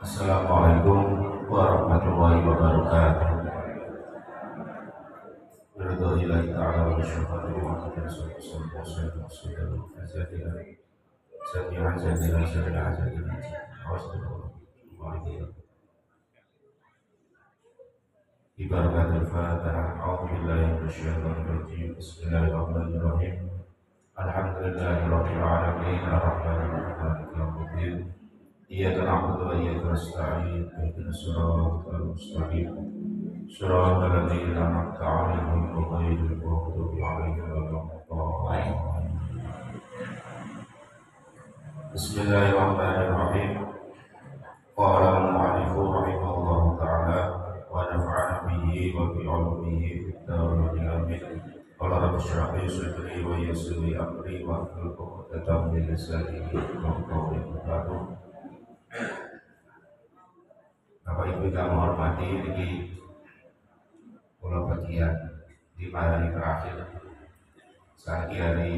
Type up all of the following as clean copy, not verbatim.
Assalamualaikum warahmatullahi wabarakatuh. Biridhoillahi ta'ala wa syafa'ati wa qadar sallallahu wasallam fazadina jami'an jadina jadina jadina jadina Ibarakatul Fatihah. A'udzu billahi minasyaitonir rajim. Bismillahirrahmanirrahim. Alhamdulillahirabbil alamin arrahmanir rahim maliki yaumiddin. Iyyaka na'budu wa iyyaka nasta'in. Ihdinas siratal mustaqim. Shiratal ladzina an'amta 'alaihim ghairil maghdubi 'alaihim waladdallin. Bismillahirrahmanirrahim. Qala al-mu'allifu rahimahullahu ta'ala wa nafa'ana bihi wa bi 'ulumihi fid dharain amin. Qala rabbi shrah li sadri wa yassir li amri wa hlul 'uqdatam min lisani yafqahu qawli. Bapak Ibu yang menghormati, ini kula bagian 5 hari terakhir saat hari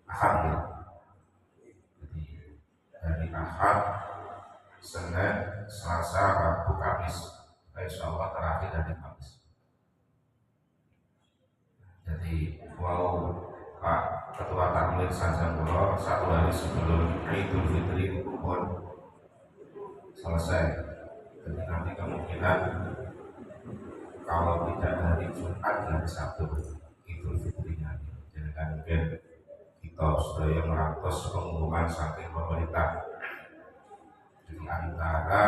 Ahad ya. Jadi hari Ahad, Senin, Selasa, Rabu, Kamis. Insya Allah terakhir hari Kamis. Jadi wow, Pak Ketua Takmir Sanjang Pulau 1 hari sebelum Idul Fitri pun selesai. Jadi nanti kemungkinan kalau tidak hari Jumat, hari Sabtu Idul Fitrinya. Jadi kan mungkin kita sudah yang merantos pengumuman saking pemerintah. Jadi antara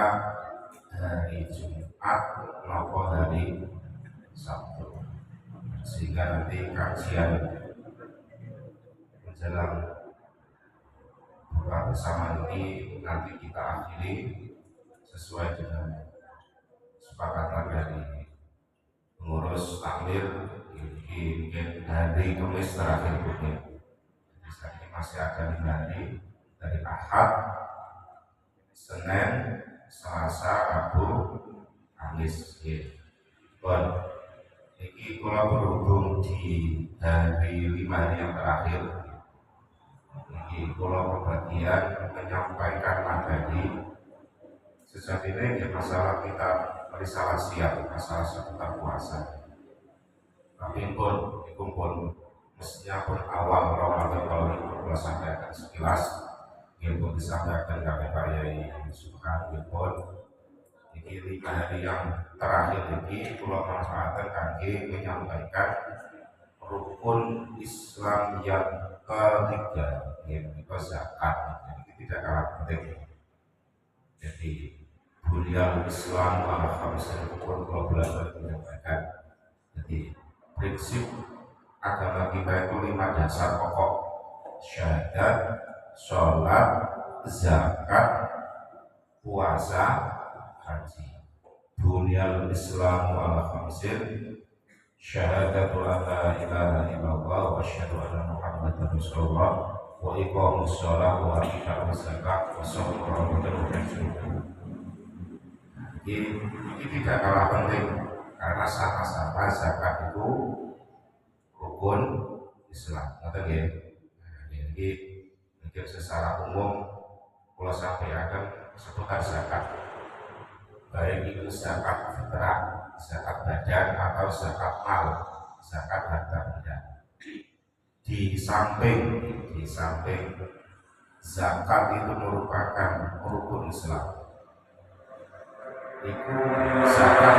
hari Jumat maupun hari Sabtu, sehingga nanti kajian menjelang buka bersama ini nanti kita akhiri sesuai dengan kesepakatan dari pengurus takmir. Mungkin hari Kamis terakhir mungkin. Jadi saat ini masih ada 5 hari dari Ahad, Senin, Selasa, Rabu, Kamis. Bon, ini kalau berhubung di hari 5 hari yang terakhir, ini kalau kebagian menyampaikan materi sejatinya ya masalah kita risalah siap, masalah seputar puasa. Tapi pun mestinya pun awal Ramadan kalau itu sampaikan sekilas, pun disampaikan kami Pak Yai Subhan pun ini 5 hari yang terakhir ini pulau manfaatkan kami menyampaikan rukun Islam yang ketiga, yaitu zakat. Ini tidak kalah penting. Jadi bunyal Islam ala khamsin rukun kalau belajar menyampaikan. Jadi prinsip agama kita itu 5 dasar pokok: syahadat, sholat, zakat, puasa, haji. Bunyal Islam ala khamsin, syahadatu la ilaha illallah wa asyhadu anna Muhammadar Rasulullah wa iqamus shalah wa iqamus zakat wa shaum Ramadan wa hajjul. Ini tidak kalah penting karena sama-sama zakat itu rukun Islam. Jadi mungkin secara umum kalau sampaikan seputar zakat, baik itu zakat fitrah, zakat badan atau zakat mal, zakat harta benda. Di samping zakat itu merupakan rukun Islam. Itu zakat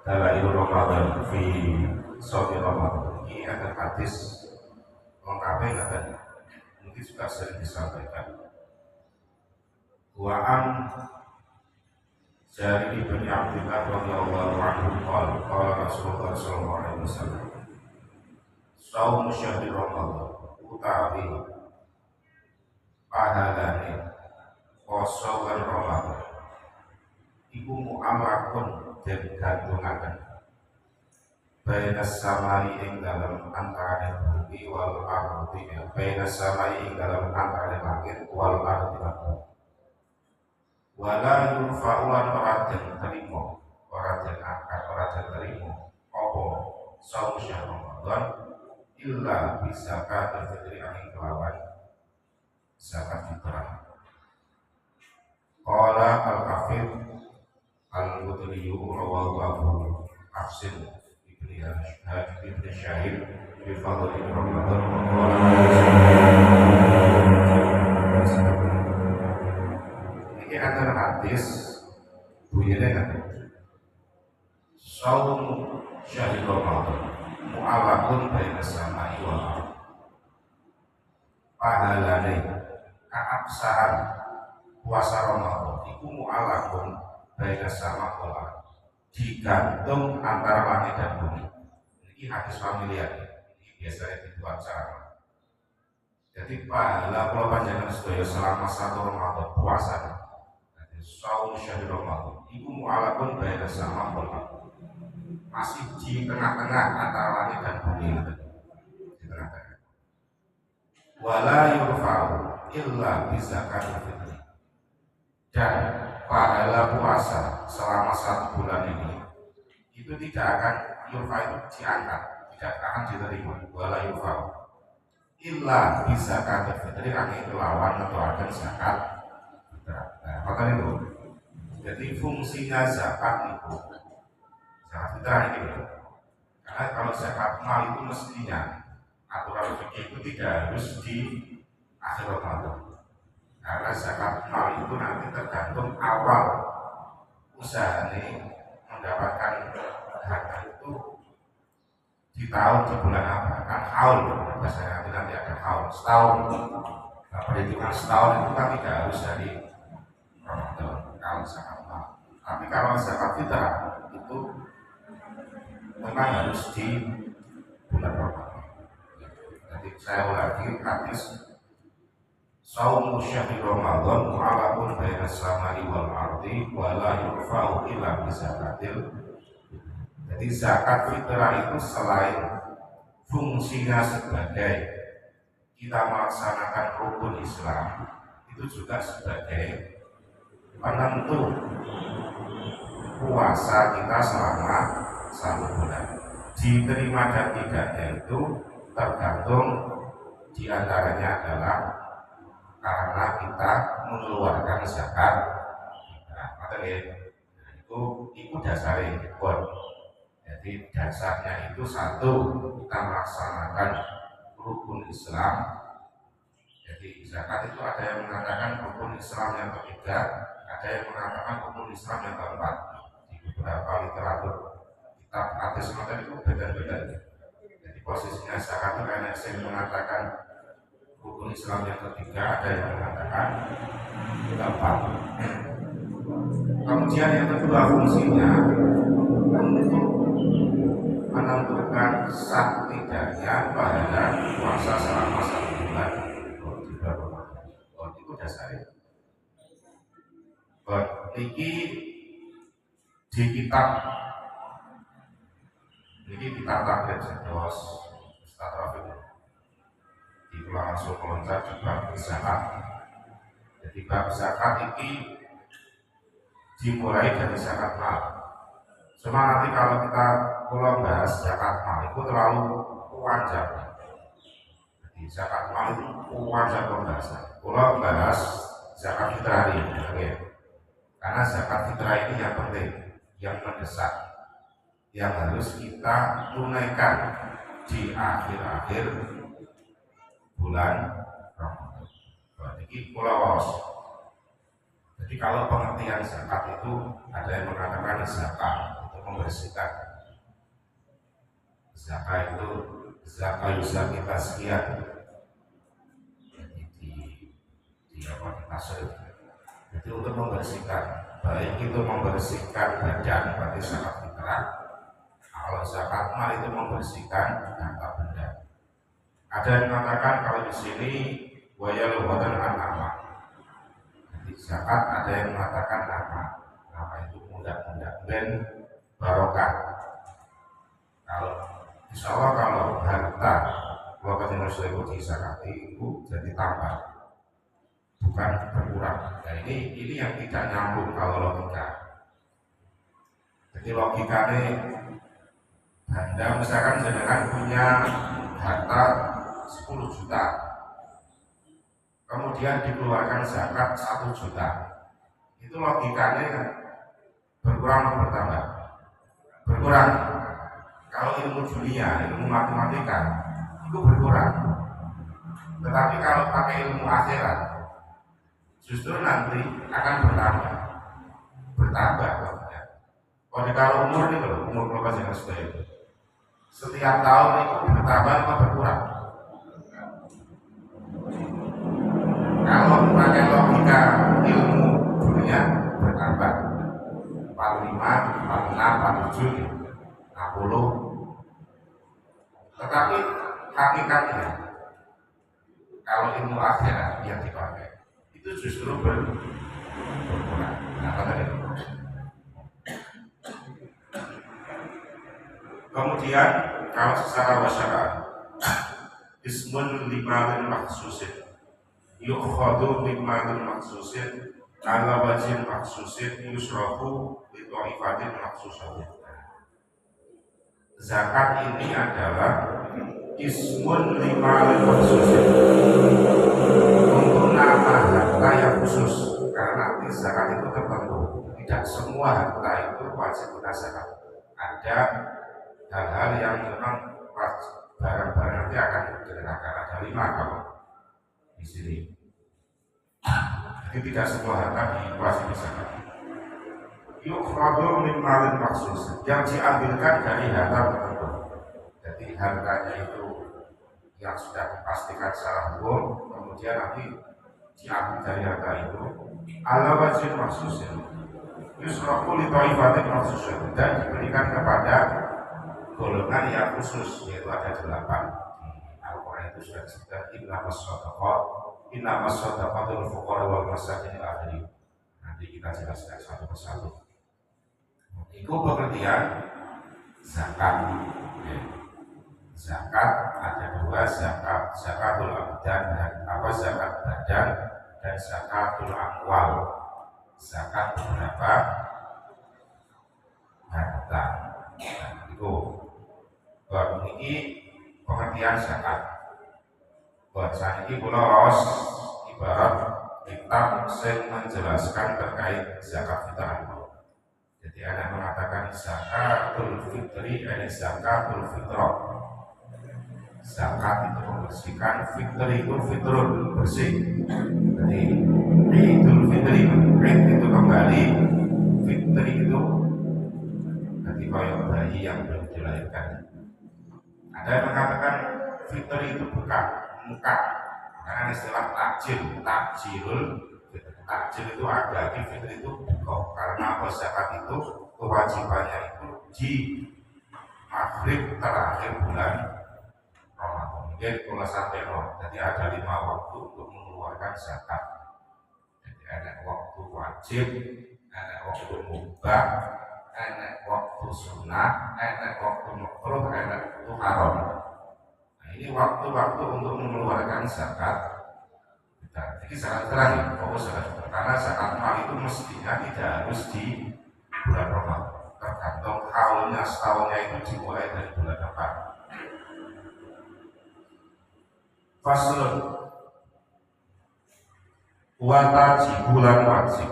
Dalail Ramadan fi Shaumi Ramadan. Ini ada hadis lengkapnya akan mungkin juga sering disampaikan. Wa'an Jari ibn Abdillah radhiyallahu anhu qala Rasulullah sallallahu alaihi wasallam Shaum syahri Ramadan utawi pahalane poso lan Ramadan iku mu'amlakun den gantungaken bainas samai ing dalam antarané bumi wal ardi, bainas samai ing dalam antarané langit wal ardi lan bumi. Wala yurfa'ulan oraden terima, oraden angkat, oraden terima apa saum syahr Ramadan illa bisa kata fitri angin kelawan zakat fitrah. Qala al-Hafidz al-Qudri rawahu Abu Hafsin ibn Syahid fi fadli Ramadan wa qala ini antara hadis bunyinya kan saum syahri Ramadan mu'alakun baina samai wal ardh pahalane keabsahan puasa Ramadan iku mu'alakun baina sama wal ardh digantung antara langit dan bumi. Ini hadis familiar, ini biasanya dibuat cara. Jadi pahala kalau panjangan sedaya selama satu Ramadan puasa, jadi saum syahri Ramadan iku mu'alakun baina sama wal ardh masih di tengah-tengah antara langit dan bumi, di tengah-tengah. Wala yurfa'u illa bi zakatil fitri. Dan pahala puasa selama 1 bulan ini itu tidak akan yurfa itu diangkat, tidak akan diterima. Wala yurfa'u illa bi zakatil fitri, angin lawan atau akan zakat fitrah. Nah, makanya itu. Jadi fungsinya zakat itu zakat fitrah ini, karena kalau zakat mal itu mestinya aturan fikih itu tidak harus di akhir Ramadan, karena zakat mal itu nanti tergantung awal usaha ini mendapatkan harta itu di tahun di bulan apa kan haul bahasanya nanti ada haul setahun. Nah, perhitungan setahun itu kan tidak harus dari Ramadan kalau zakat mal, tapi kalau zakat fitrah itu memang harus di bulan Ramadan. Jadi saya ulangi hadis saumu syahri Ramadan mu'alakun baina samai wal ardi wa la yurfa'u illa bi zakatil. Jadi zakat fitrah itu selain fungsinya sebagai kita melaksanakan rukun Islam, itu juga sebagai penentu puasa kita selama 1 bulan. Diterima dan tidaknya itu tergantung diantaranya adalah karena kita mengeluarkan zakat. Nah, itu dasarnya ikut. Jadi dasarnya itu satu, kita melaksanakan rukun Islam. Jadi zakat itu ada yang mengatakan rukun Islam yang ketiga, ada yang mengatakan rukun Islam yang keempat. Di beberapa literatur kitab hadis semacam itu beda-beda. Jadi posisinya zakat itu ada yang mengatakan rukun Islam yang ketiga, ada yang mengatakan keempat. Kemudian yang kedua fungsinya untuk menentukan sah tidaknya pahala puasa selama 1 bulan di bulan Ramadan. Itu dasarnya. Ini di kitab takrib sedos Ustaz Rafiq di langsung meloncat di bab zakat. Jadi bab zakat ini dimulai dari zakat mal. Cuma nanti kalau kita bahas zakat mal itu terlalu panjang. Jadi zakat mal itu panjang pembahasan. Kalau bahas zakat fitrah ini, karena zakat fitrah ini yang penting, yang mendesak, yang harus kita tunaikan di akhir-akhir bulan Ramadan. Jadi pulau. Jadi kalau pengertian zakat itu ada yang mengatakan zakat untuk membersihkan. Zakat itu zakat kita sekian. Jadi di apa di tasawuf. Jadi untuk membersihkan, baik itu membersihkan badan berarti zakat fitrah. Kalau zakat mal itu membersihkan harta benda. Ada yang mengatakan kalau di sini wayal watan an-nama. Jadi zakat ada yang mengatakan nama itu mudah-mudah dan barokah. Kalau insya Allah kalau harta waktu Muslim di zakati itu jadi tambah, bukan berkurang. Nah ini yang tidak nyambung kalau logika. Jadi logikanya Anda misalkan jangan punya harta 10 juta, kemudian dikeluarkan zakat 1 juta, itu logikanya berkurang atau bertambah? Berkurang. Kalau ilmu dunia, ilmu matematika itu berkurang. Tetapi kalau pakai ilmu akhirat justru nanti akan bertambah. Bertambah maksudnya. Kalau umur nih, kalau umur kelas yang sudah itu setiap tahun itu bertambah atau berkurang? Kalau pakai logika ilmu dunia bertambah 45, 46, 47, 60. Tetapi hakikatnya kalau ilmu akhirat yang dipakai itu justru berkurang. Nah, kemudian kalau secara wasyarah ismun limalin maksusin yukhadu limalin maksusin ala wajin maksusin yusrafu lito'ifatin maksusin. Zakat ini adalah ismun limalin maksusin, untuk nama harta yang khusus, karena nanti zakat itu tertentu. Tidak semua harta itu wajib guna zakat. Ada hal-hal yang memang barang-barang nanti akan dikenakan. Ada 5 kalau di sini. Jadi tidak semua harta diwajib zakat. Yukhradu min malin maksus, yang diambilkan dari harta tertentu. Jadi hartanya itu yang sudah dipastikan secara hukum, kemudian nanti diambil dari harta itu ala wajib maksusin yusrafu li thaifatin maksusin, dan diberikan kepada golongan yang khusus, yaitu ada 8 di Al-Quran. Itu sudah disebutkan innamas shadaqatul fuqara wal masakin al-akhiri. Nanti kita jelaskan satu persatu. Itu pengertian zakat. Zakat ada 2, zakatul abdan dan zakat badan dan zakatul amwal, zakat beberapa harta. Nah, itu ini pengertian zakat. Bahasa ini kula raos ibarat kitab yang menjelaskan terkait zakat fitrah. Jadi ada mengatakan zakatul fitri dan zakatul fitrah. Zakat itu membersihkan, fitri itu fitrul bersih. Jadi idul fitri, itu kembali, fitri itu nanti kayak bayi yang belum dilahirkan. Ada yang mengatakan fitri itu bukan muka, karena istilah takjil itu ada, fitri itu bukan, karena zakat itu kewajibannya itu di maghrib terakhir bulan Ramadan. Mungkin kalau sampai jadi ada 5 waktu untuk mengeluarkan zakat. Jadi ada waktu wajib, ada waktu mubah, ada waktu sunnah, ada waktu makruh, ada waktu haram. Nah, ini waktu-waktu untuk mengeluarkan zakat. Jadi zakat terakhir, fokus zakat, karena zakat mal itu mestinya tidak harus di bulan Ramadan. Tergantung haulnya, setahunnya itu dimulai dari bulan depan. Faslun wajib bulan wajib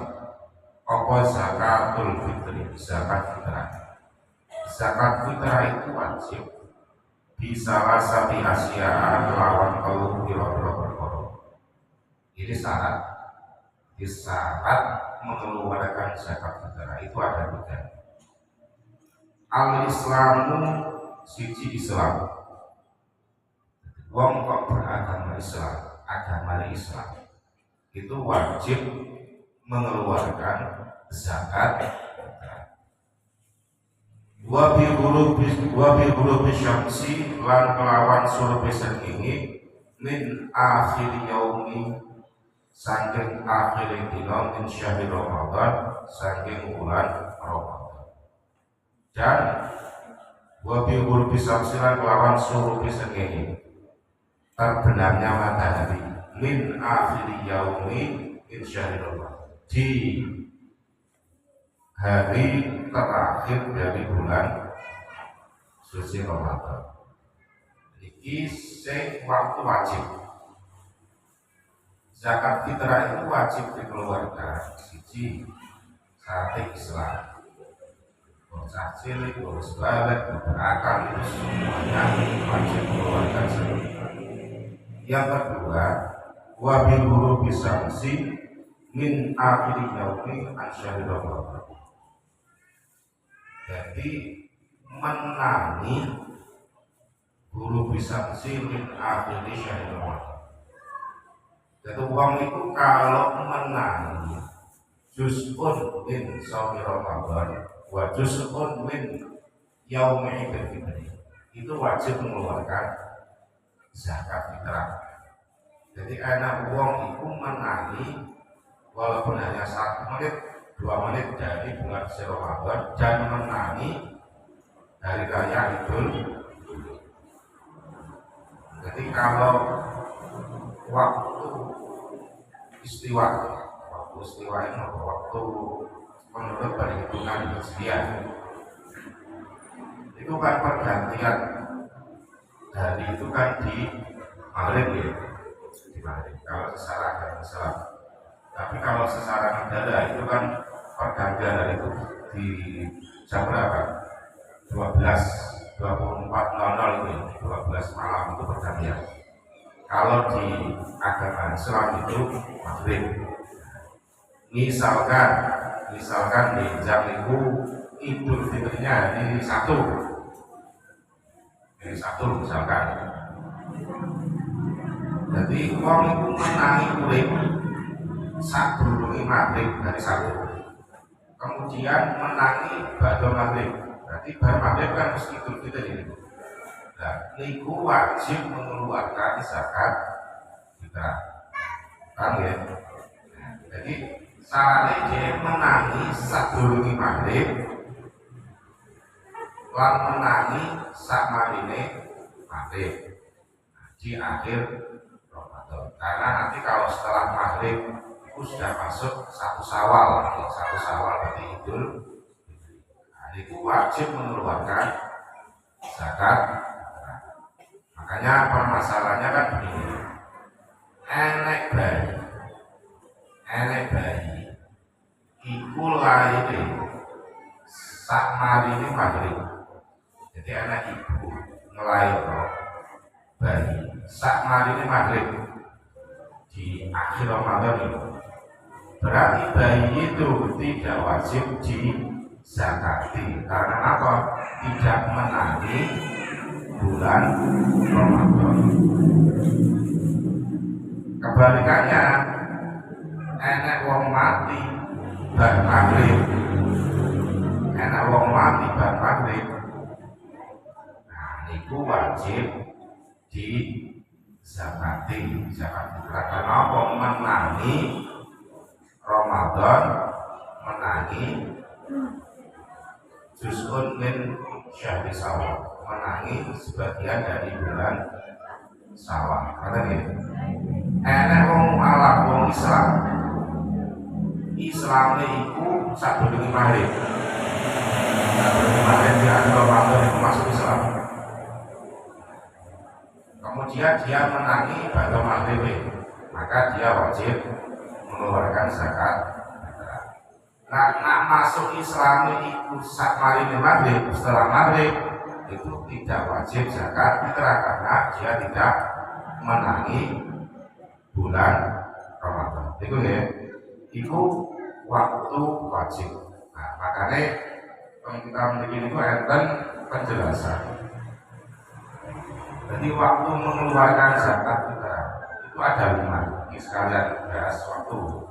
apa zakatul fitri, zakat fitrah. Zakat fitrah itu wajib bisa rasati Asia lawan kalau biro-biro berkoro. Ini syarat. Di syarat mengeluarkan zakat fitrah itu ada 3. Al-Islamu siji Islam. Wong kok beragama Islam, agama Islam itu wajib mengeluarkan zakat. Wabi huruf syamsi lan kelawan suruh srengenge min akhir yaumi saking akhir dina min syahr Ramadan saking bulan Ramadan. Dan wabi huruf syamsi lan kelawan suruh srengenge terbenamnya matahari min akhir yaumi min syahr Ramadan, di hari terakhir dari bulan suci Ramadan. Iki sing waktu wajib. Zakat fitrah itu wajib dikeluarkan siji syarat Islam. Bocah cilik, bocah balik, berakal itu semuanya wajib dikeluarkan zakat. Yang kedua, wabil guru bisa min akhiri yaumi ansyari Ramadan. Jadi menangi guru bisa min akhiri syahri Ramadan. Jadi uang itu kalau menangi juz'un min shaumi Ramadan wa juz'un min yaumi Idul Fitri, itu wajib mengeluarkan zakat fitrah. Jadi anak uang itu menangi walaupun hanya 1 menit 2 menit dari bulan Ramadan dan menangi hari raya Idul Fitri. Jadi kalau waktu istiwa ini waktu menurut perhitungan Hijriah itu kan pergantian hari itu kan di Maghrib ya, di Maghrib kalau secara agama Islam. Tapi kalau secara negara itu kan pergantian hari itu di jam berapa? 12:24:00 itu ya, 12 malam itu pergantian. Kalau di agama Islam itu Maghrib. Misalkan di jam itu Idul Fitrinya di Sabtu misalkan. Jadi orang itu menangi urip sadurunge Maghrib dari Sabtu. Kemudian menangi ba'da Maghrib. Berarti bar Maghrib kan mesti Idul Fitri ini. Nah, niku wajib mengeluarkan zakat fitrah. Paham ya? Jadi syaratnya dia menangi sadurunge Maghrib lan menangi sakmarine Maghrib di akhir Ramadan. Karena nanti kalau setelah Maghrib itu sudah masuk 1 Syawal berarti Idul Fitri. Nah, itu wajib mengeluarkan zakat. Makanya permasalahannya kan begini, enek bayi iku lahir sakmarine Maghrib. Jadi anak ibu ngelairno bayi sakmarine Maghrib di akhir Ramadan itu, berarti bayi itu tidak wajib dizakati. Karena apa? Tidak menangi bulan Ramadan. Kebalikannya, enek wong mati bar Maghrib, nah niku wajib dizakati zakat fitrah. Karena apa? Menangi Ramadan, menangi juz'un min syahri Syawal, menangi sebagian dari bulan Syawal. Kata gitu. Enek wong ala wong Islamnya iku sadurunge Maghrib. Maghrib di akhir Ramadan itu masuk Islam. Kemudian dia menangi ba'da Maghrib, maka dia wajib mengeluarkan zakat. Nak masuk Islam itu sakmarine Maghrib, setelah Maghrib itu tidak wajib zakat fitrah karena dia tidak menangi bulan Ramadan. Itu ya, itu waktu wajib. Nah, makanya kita memiliki itu enten penjelasan. Jadi waktu mengeluarkan zakat fitrah itu ada 5. Ini sekalian bahas waktu.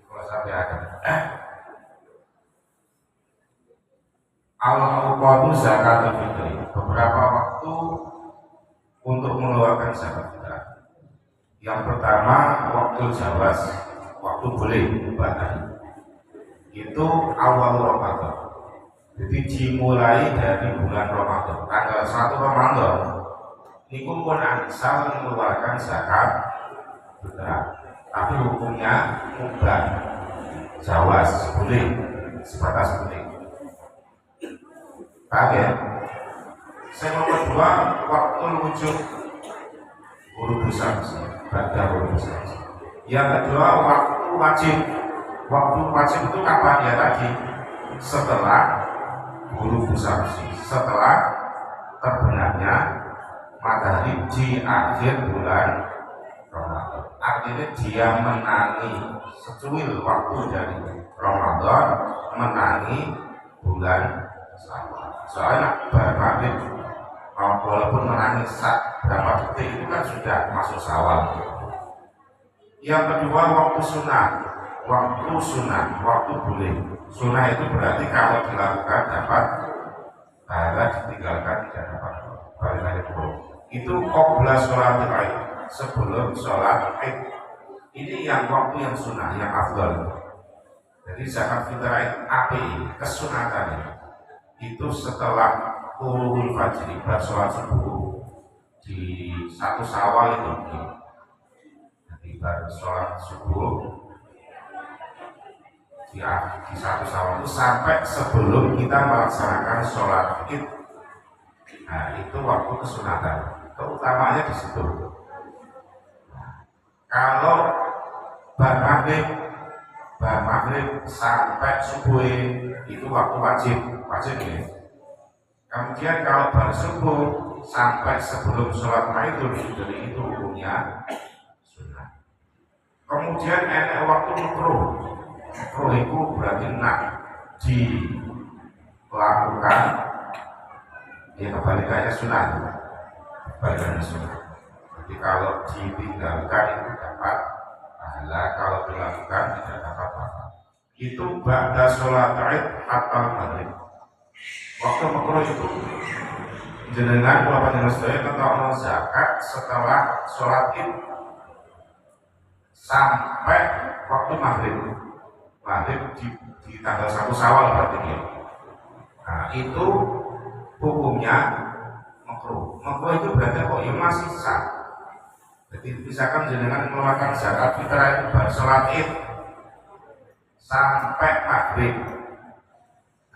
Kalau sampai ada al-awqatu zakat fitri, beberapa waktu untuk mengeluarkan zakat fitrah. Yang pertama waktu jawaz, waktu boleh ibadah, itu awal Ramadan. Jadi dimulai dari bulan Ramadan, tanggal 1 Ramadan niku pun asal mengeluarkan zakat fitrah, tapi hukumnya mubah, jawaz, boleh, sebatas boleh. Paham ya? Yang kedua waktu wujud huruf sanksi, pada huruf sanksi. Yang kedua waktu wajib. Waktu wajib itu kapan ya tadi? Setelah huruf sanksi, setelah terbenamnya matahari di akhir bulan Ramadan. Artinya dia menangi secuil waktu dari Ramadan, menangi bulan Syawal. Soalnya maghrib walaupun menangi berapa detik itu kan sudah masuk Syawal. Yang kedua waktu sunnah. Waktu boleh. Sunnah itu berarti kalau dilakukan dapat pahala, ditinggalkan tidak dapat pahala buruk. Itu qabla sholat Id, sebelum sholat Id. Ini yang waktu yang sunnah, yang afdal. Jadi zakat fitrah itu api kesunatannya itu setelah qurunul fajri, sholat subuh di 1 Syawal itu. Jadi sholat subuh di 1 Syawal itu sampai sebelum kita melaksanakan sholat Id. Nah, itu waktu kesunatan, terutamanya di situ. Nah, kalau bar maghrib sampai subuh itu waktu wajib ya. Kemudian kalau bar subuh sampai sebelum sholat Idul Fitri itu hukumnya sunnah. Kemudian ada waktu makruh. Makruh itu berarti nak dilakukan, ya kebalikannya sunnah. Kebalikannya sunnah. Jadi kalau ditinggalkan itu dapat pahala, kalau dilakukan tidak dapat pahala. Itu ba'da sholat Id atau maghrib. Waktu makruh itu jenengan kalau panjenengan sedaya tentang zakat setelah sholat Id sampai waktu maghrib di tanggal 1 Syawal berarti ya. Nah itu hukumnya makruh. Makruh itu berarti kok ya masih sah. Jadi misalkan jenengan mengeluarkan zakat fitrah itu bar sholat Id sampai maghrib.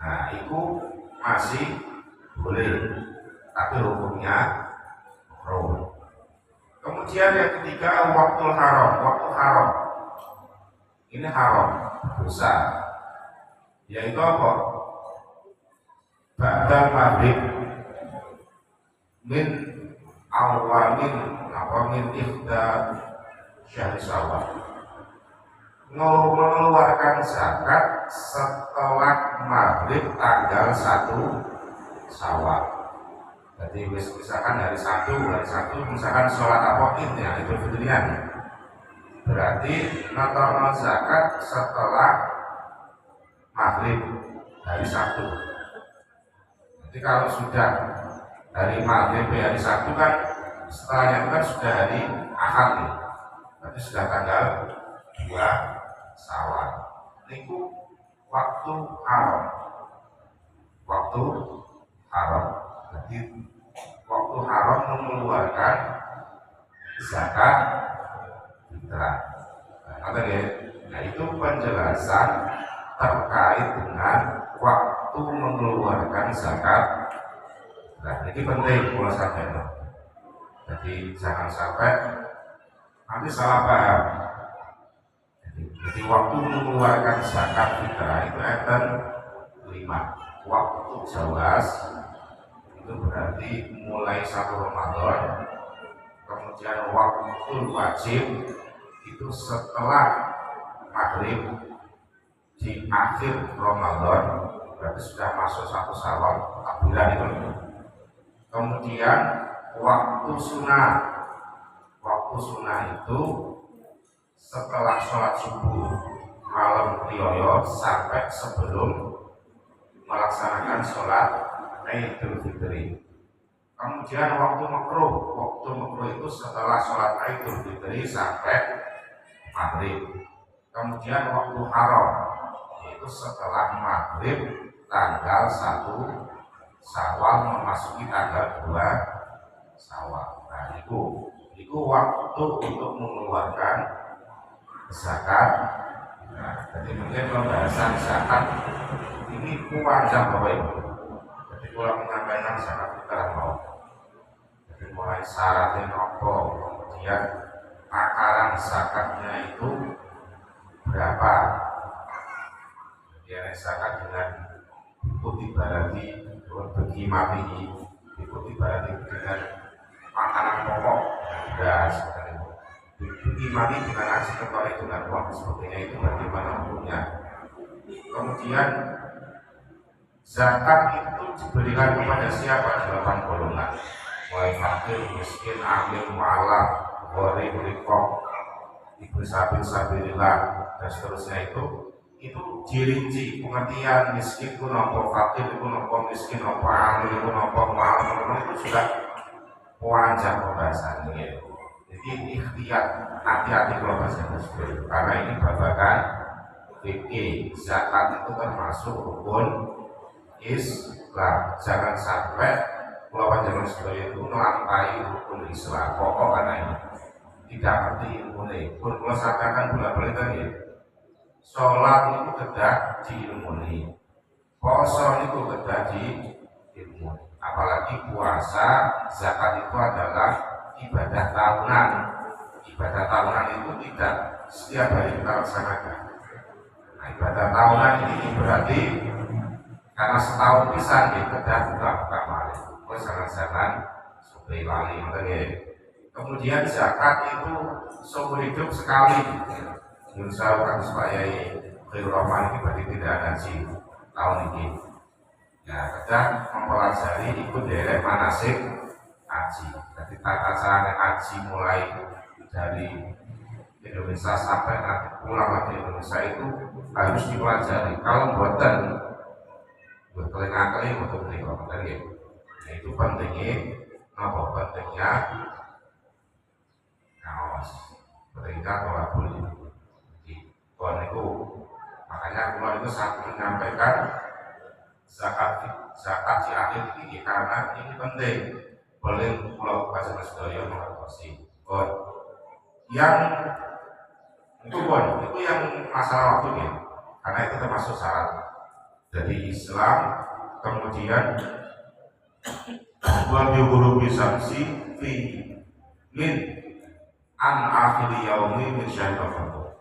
Nah itu masih boleh, tapi hukumnya makruh. Kemudian yang ketiga waktu haram. Ini haram, dosa. Yaitu apa? Ba'da maghrib min ikhda syahri Syawal. Mengeluarkan zakat setelah maghrib tanggal 1 Syawal. Jadi misalkan hari Sabtu misalkan sholat apa ya itu fitrian. Berarti nonton zakat setelah maghrib hari Sabtu. Jadi kalau sudah hari maghrib hari Sabtu kan setelahnya itu kan sudah hari Ahad ya. Berarti sudah tanggal 2 Syawal. Itu waktu haram. Jadi waktu haram mengeluarkan zakat fitrah. Nah itu penjelasan terkait dengan waktu mengeluarkan zakat. Nah ini penting kalau sampai. Jadi jangan sampai nanti salah paham. Jadi waktu mengeluarkan zakat fitrah itu ada 5. Waktu jawas itu berarti mulai 1 Ramadan. Kemudian waktu wajib itu setelah maghrib di akhir Ramadan, berarti sudah masuk 1 Syawal bulan itu. Kemudian waktu sunnah itu setelah sholat subuh malam rioyo sampai sebelum melaksanakan sholat Idul Fitri. Kemudian waktu makruh itu setelah sholat Idul Fitri sampai maghrib. Kemudian waktu haram itu setelah maghrib tanggal 1 Syawal memasuki tanggal 2 Syawal. Nah itu waktu untuk mengeluarkan zakat. Nah, jadi mungkin pembahasan zakat ini panjang Bapak Ibu. Jadi kalau menyampaikan zakat kita mau. Jadi mulai syaratnya apa, kemudian takaran zakatnya itu berapa, kemudian zakat dengan ikuti berarti bagi mati, ikuti berarti dengan makanan pokok beras, bagi mati dengan nasi kecuali dengan uang sebagainya, itu bagaimana hukumnya. Kemudian zakat itu diberikan kepada siapa? 8 golongan, mulai fakir, miskin, amil, mu'alaf, gharib, riqab, ibu sabilillah dan seterusnya. Itu dirinci pengertian miskin itu nopo, fakir itu nopo, miskin nopo, amil itu nopo, mu'alaf itu sudah panjang pembahasannya. Jadi ikhtiar, hati-hati kalau bahasa Muslim, karena ini babakan fikih. Zakat itu termasuk rukun Islam. Jangan sampai kalau panjenengan sedaya itu melampaui rukun Islam. Pokok karena ini tidak ngerti ilmune. Pun kalau sampaikan bolak-balik tadi, sholat itu kedah diilmuni, poso itu kedah diilmuni. Apalagi puasa, zakat itu adalah ibadah tahunan. Ibadah tahunan itu tidak setiap hari kita laksanakan. Nah, ibadah tahunan ini berarti karena setahun bisa kedah buka malih. Jangan-jangan supaya lali. Kemudian zakat itu seumur hidup sekali. Insya Allah supaya Khairul Rahman ini berarti tidak haji tahun ini. Ya, kadang mempelajari ikut derek manasik haji. Jadi tata cara haji mulai dari Indonesia sampai nanti pulang lagi Indonesia itu harus dipelajari. Kalau buatan buat keling-keling untuk beli ya. Nah, itu pentingnya, pentingnya kawas, pentingnya tolak beli. Kon itu makanya keluar itu saat menyampaikan zakat di akhir ini karena ini penting. Boleh pulau baca sedaya mengerti kon yang itu yang masalah waktunya, karena itu termasuk syarat dari Islam. Kemudian wal yughuru bisamsi fi min an akhir yaumi min syahr Ramadan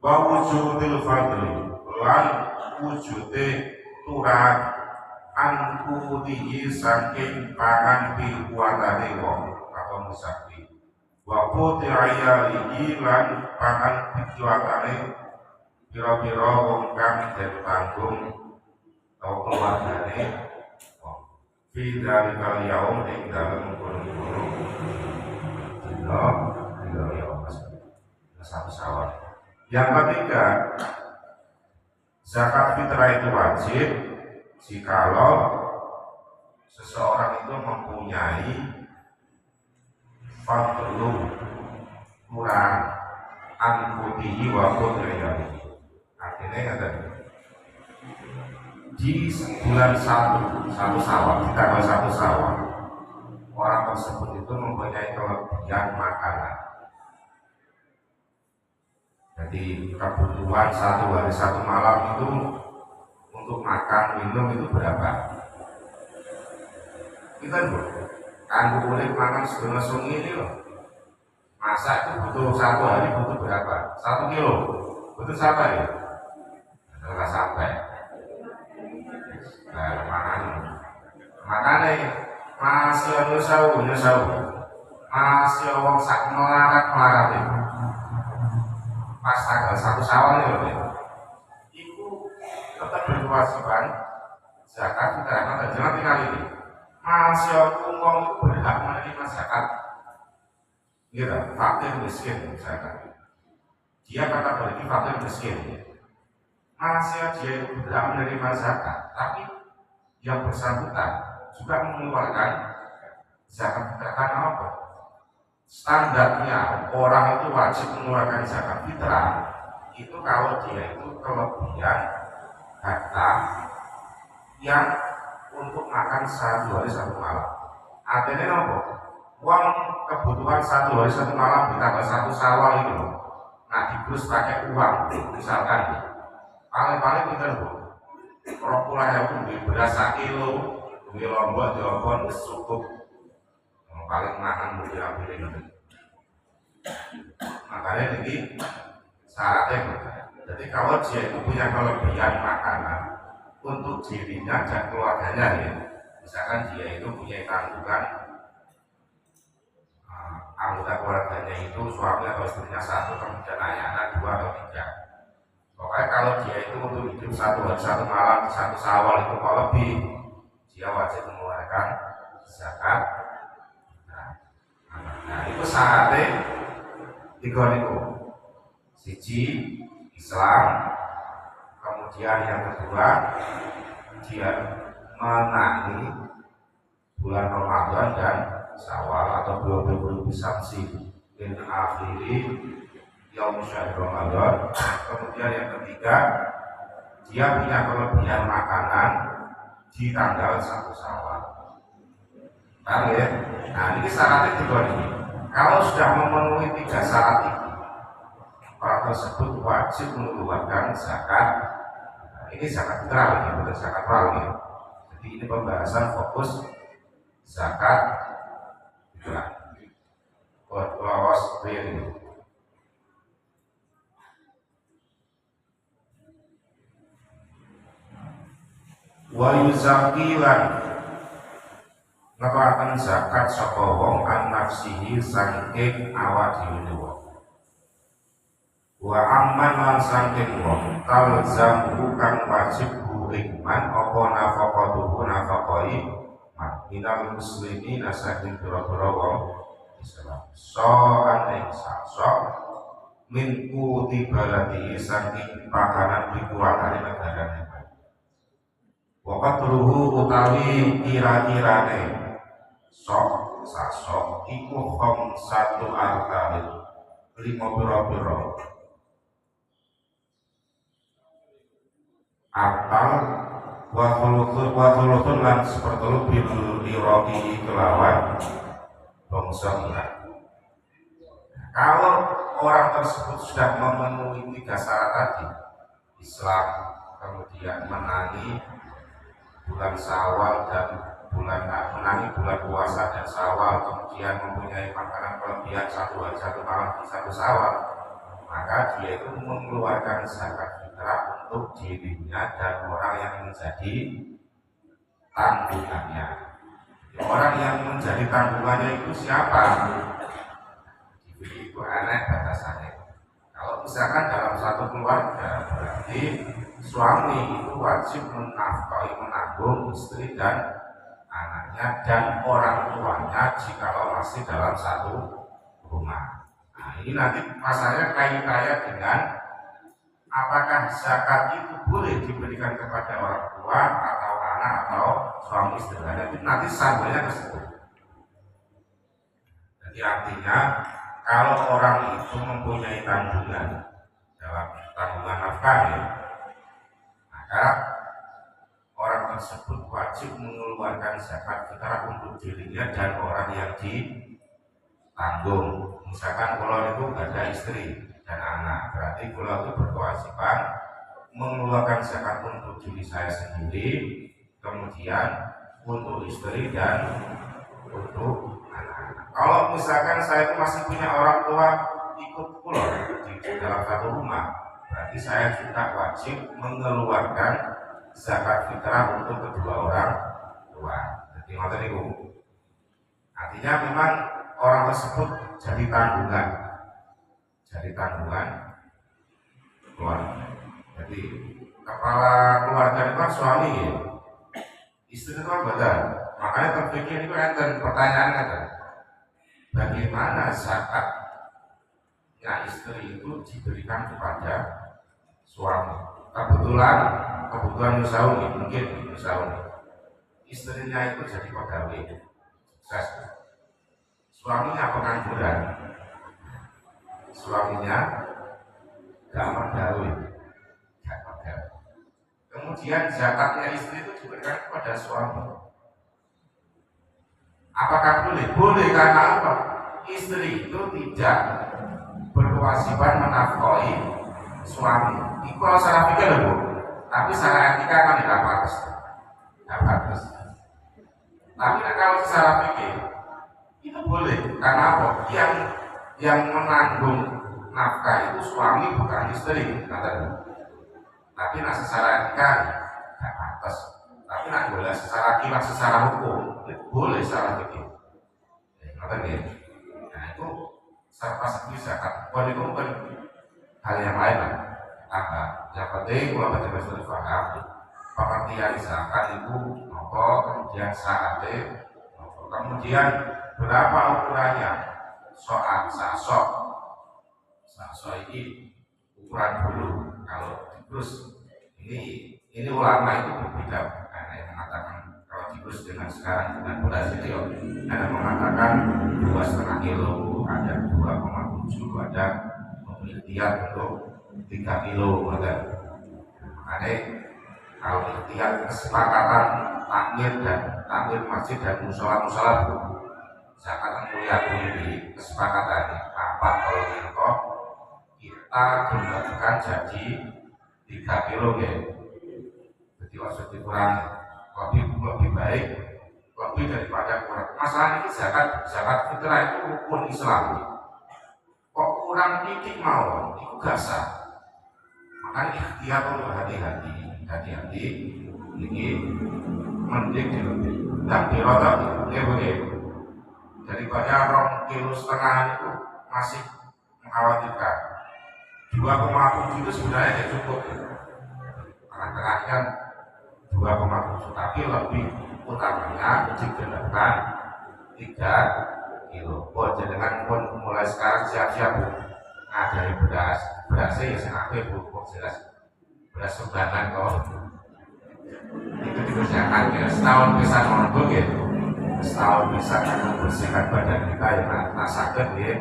wa wujudil fadli lan wujude turat an kudihi saking pangan kuatane wong atau musafir wa quti ayalihi lan pangan kuatane pira-pira wong kang den tanggung atau keluargane wong fi dalikal yaum ing dalem kono-kono dina yaum satu sawal. Yang ketiga, zakat fitrah itu wajib jikalau seseorang itu mempunyai fadlu kurang angkutihi wa qudriyani. Artinya kata di bulan satu sawal, di tanggal 1 sawal, orang tersebut itu mempunyai kelebihan makanan. Jadi kebutuhan 1 hari 1 malam itu untuk makan minum itu berapa? Kita kan boleh makan setengah sungi ini loh. Masa itu butuh 1 hari butuh berapa? 1 kilo. Butuh siapa ya? Nggak sampai. Nah, makanya masih nyusau, masih orang sak melarat itu. Pas tanggal 1 Syawal ini loh, itu tetap berkewajiban zakat fitrah. Dan jangan tinggal ini, masih orang itu berhak menerima zakat. Gitu, fakir miskin zakat. Dia kata berarti fakir miskin. Masih dia itu berhak menerima zakat, tapi yang bersangkutan juga mengeluarkan zakat fitrah. Karena apa? Standarnya orang itu wajib mengeluarkan zakat fitrah itu kalau dia itu kelebihan harta yang untuk makan 1 hari 1 malam. Artinya apa? Uang kebutuhan 1 hari 1 malam di tanggal 1 Syawal itu, nah dikurus pakai uang, misalkan paling kita rokulah yang beli beras 1 kilo, beli lombok cukup paling makan mulia pilih. makanya ini syaratnya. Jadi kalau dia itu punya kelebihan makanan untuk dirinya dan keluarganya ya, misalkan dia itu punya tanggungan anggota keluarganya itu suami atau istrinya satu, kemudian anak-anak dua atau tiga. Pokoknya kalau dia itu untuk hidup satu hari satu malam satu sawal itu kalau lebih, dia wajib mengeluarkan zakat. Nah itu syaratnya tiga itu. Siji Islam, kemudian yang kedua dia menangi bulan Ramadan dan Syawal atau 20 Samsi min akhiri yaum syahr Ramadan. Kemudian yang ketiga dia punya kelebihan makanan di tanggal 1 Syawal. Paham ya? Nah ini syaratnya tiga ini. Kalau sudah memenuhi tiga syarat ini, orang tersebut wajib mengeluarkan zakat. Nah, ini zakat fitrah ya, bukan zakat mal ya. Jadi ini pembahasan fokus zakat fitrah. Lawas ini. Wa yuzakilan ngelakukan zakat saka wong an nafsihi saking awak dhewe. Wa amman lan saking wong talzamu kang wajib iman apa nafaqatuhu nafaqai minal muslimin saking pira-pira wong Islam. So'an ing sakso min kuti baladi saking pakanan dikuatane negarane. Wa ruhu utawi kira-kirane sok sasok iku satu artalil 5 pira-pira artal wa thuluthun lan sepertelu bil iraqi kelawan bangsa Irak. Kalau orang tersebut sudah memenuhi tiga syarat tadi, Islam, kemudian menangi bulan Syawal dan menangi bulan puasa dan Syawal, kemudian mempunyai makanan kelebihan satu hari satu malam di satu Syawal, maka dia itu mengeluarkan zakat fitrah untuk dirinya dan orang yang menjadi tanggungannya. Orang yang menjadi tanggungannya itu siapa? Itu aneh batasannya. Kalau misalkan dalam satu keluarga, berarti suami itu wajib menafkahi, menanggung istri dan anaknya dan orang tuanya jikalau masih dalam satu rumah. Nah ini nanti masalahnya kaitannya dengan apakah zakat itu boleh diberikan kepada orang tua atau anak atau suami istri. Nanti sambungnya ke situ. Jadi artinya kalau orang itu mempunyai tanggungan dalam tanggungan nafkah ya, maka orang tersebut wajib mengeluarkan zakat fitrah untuk dirinya dan orang yang ditanggung. Misalkan kalau itu ada istri dan anak, berarti kalau itu berkewajiban mengeluarkan zakat untuk diri saya sendiri, kemudian untuk istri dan untuk anak. Kalau misalkan saya itu masih punya orang tua ikut pulau di dalam satu rumah, berarti saya juga wajib mengeluarkan zakat fitrah untuk kedua orang tua. Jadi ngoten niku. Artinya memang orang tersebut jadi tanggungan keluarga. Jadi kepala keluarga itu kan suami ya, istri itu kan badan. Makanya terpikir itu enten pertanyaannya kan, bagaimana zakatnya istri itu diberikan kepada suami? Kebetulan misalnya mungkin istrinya itu jadi pegawai sukses, suaminya pengangguran, suaminya gak pegawai. Kemudian zakatnya istri itu diberikan kepada suami. Apakah boleh? Boleh, karena apa? Istri itu tidak berkewajiban menafkahi suami. Itu kalau secara pikir loh, tapi secara etika kan tidak bagus. Tapi kalau secara pikir itu boleh, karena apa? Yang menanggung nafkah itu suami bukan istri, tapi nak secara etika nggak pantas. Tapi nak boleh secara akibat, secara hukum boleh secara fikih. Ya. Nah itu serta seperti zakat. Kalau itu bukan hal yang lain lah. Yang penting kalau baca bahasa paham pengertian zakat itu apa, kemudian syaratnya, kemudian berapa ukurannya, sakso ini ukuran dulu. Kalau terus ini ulama itu berbeda. Ada yang mengatakan kalau diurus dengan sekarang dengan beras itu, ada yang mengatakan 2,5 kilo, ada 2,7, ada penelitian untuk 3 kilo, ada. Makanya kalau ikhtiar kesepakatan takmir masjid dan musola zakat mulia ini kesepakatannya apa kalau kita membagikan jadi 3 kilo ya. Jadi maksud dikurangi lebih baik, lebih daripada kurang. Masalah ini zakat fitrah itu rukun Islam. Kok kurang dikit mau, itu gak sah. Makanya ikhtiar untuk hati-hati ini mending dilebih dan dirotok ya begitu. Daripada 2,5 kilo itu masih mengkhawatirkan. 2,7 itu sebenarnya tidak cukup. Tengah-tengah kan 2,7, tapi lebih utamanya digerakkan 3 kilo. Dengan pun mulai sekarang siap-siap ngadai berasnya ya sengaja jelas beras sumbangan kok itu dikerjakan ya setahun bisa ngondok ya, setahun bisa membersihkan badan kita ya rasakan ya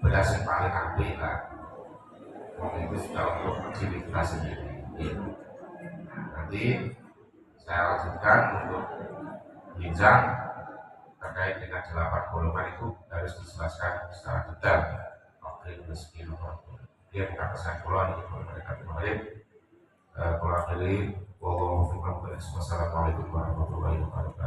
beras yang paling ambil lah. Itu sudah untuk diri kita sendiri ya. Nanti saya lanjutkan untuk bincang terkait dengan 8 golongan itu harus dijelaskan secara detail. Oke, rezeki nomor dia bukan pesan pulau ini mereka kemarin pulau dari wassalamualaikum warahmatullahi wabarakatuh.